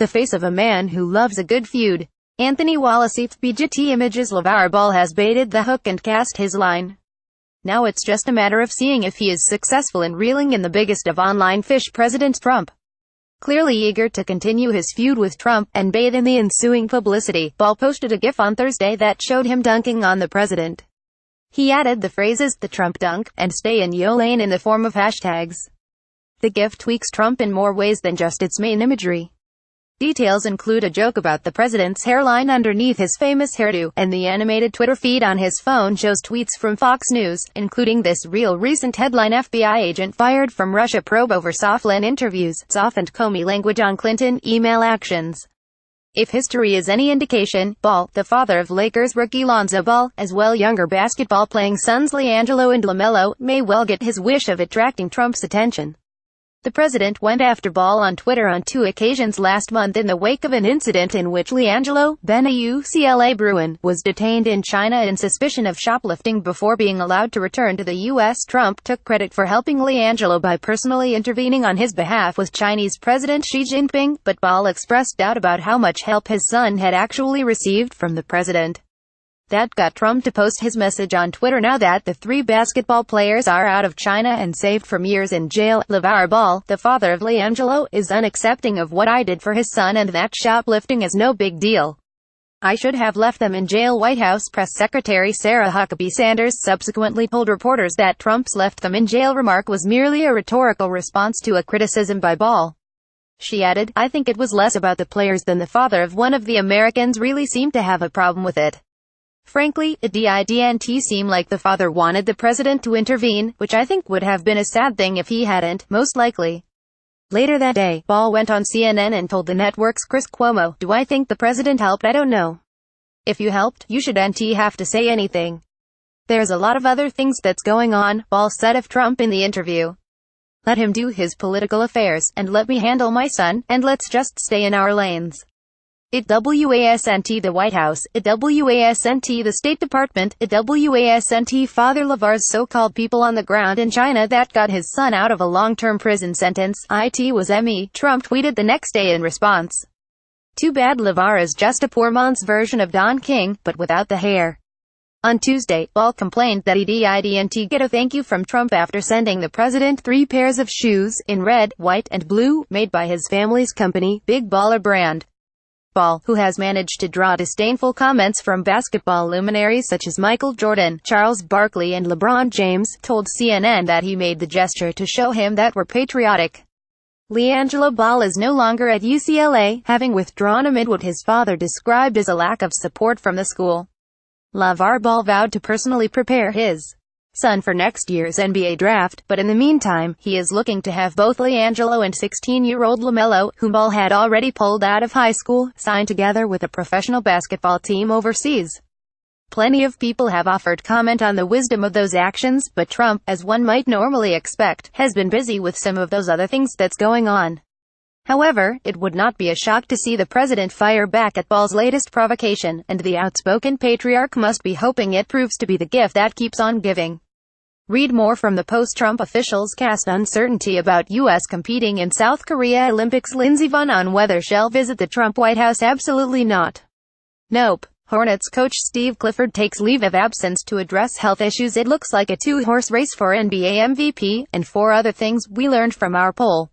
the face of a man who loves a good feud. Anthony Wallace's BGT Images Lavar Ball has baited the hook and cast his line. Now it's just a matter of seeing if he is successful in reeling in the biggest of online fish, President Trump. Clearly eager to continue his feud with Trump, and bathe in the ensuing publicity, Ball posted a GIF on Thursday that showed him dunking on the president. He added the phrases, "the Trump dunk," and "stay in yo lane" in the form of hashtags. The GIF tweaks Trump in more ways than just its main imagery. Details include a joke about the president's hairline underneath his famous hairdo, and the animated Twitter feed on his phone shows tweets from Fox News, including this recent headline: FBI agent fired from Russia, probe over Softlin interviews, softened Comey language on Clinton email actions. If history is any indication, Ball, the father of Lakers rookie Lonzo Ball, as well younger basketball-playing sons LiAngelo and LaMelo, may well get his wish of attracting Trump's attention. The president went after Ball on Twitter on 2 occasions last month in the wake of an incident in which LiAngelo, then a UCLA Bruin, was detained in China in suspicion of shoplifting before being allowed to return to the U.S. Trump took credit for helping LiAngelo by personally intervening on his behalf with Chinese President Xi Jinping, but Ball expressed doubt about how much help his son had actually received from the president. That got Trump to post his message on Twitter. Now that the 3 basketball players are out of China and saved from years in jail, Lavar Ball, the father of LiAngelo, is unaccepting of what I did for his son, and that shoplifting is no big deal. I should have left them in jail. White House Press Secretary Sarah Huckabee Sanders subsequently told reporters that Trump's "left them in jail" remark was merely a rhetorical response to a criticism by Ball. She added, "I think it was less about the players than the father of one of the Americans really seemed to have a problem with it. Frankly, it didn't seem like the father wanted the president to intervene, which I think would have been a sad thing if he hadn't, most likely." Later that day, Ball went on CNN and told the network's Chris Cuomo, "Do I think the president helped? I don't know. If you helped, you shouldn't have to say anything. There's a lot of other things that's going on," Ball said of Trump in the interview. "Let him do his political affairs, and let me handle my son, and let's just stay in our lanes." It wasn't the White House, it wasn't the State Department, it wasn't Father Lavar's so-called people on the ground in China that got his son out of a long-term prison sentence. It was me, Trump tweeted the next day in response. "Too bad Lavar is just a poor man's version of Don King, but without the hair." On Tuesday, Ball complained that he didn't get a thank you from Trump after sending the president 3 pairs of shoes, in red, white, and blue, made by his family's company, Big Baller brand. Ball, who has managed to draw disdainful comments from basketball luminaries such as Michael Jordan, Charles Barkley and LeBron James, told CNN that he made the gesture to show him that we're patriotic. LiAngelo Ball is no longer at UCLA, having withdrawn amid what his father described as a lack of support from the school. Lavar Ball vowed to personally prepare his son for next year's NBA draft, but in the meantime, he is looking to have both LiAngelo and 16-year-old LaMelo, whom Ball had already pulled out of high school, sign together with a professional basketball team overseas. Plenty of people have offered comment on the wisdom of those actions, but Trump, as one might normally expect, has been busy with some of those other things that's going on. However, it would not be a shock to see the president fire back at Ball's latest provocation, and the outspoken patriarch must be hoping it proves to be the gift that keeps on giving. Read more from the post. Trump officials cast uncertainty about U.S. competing in South Korea Olympics. Lindsey Vonn on whether she'll visit the Trump White House. Absolutely not. Nope. Hornets coach Steve Clifford takes leave of absence to address health issues. It looks like a 2-horse race for NBA MVP, and 4 other things we learned from our poll.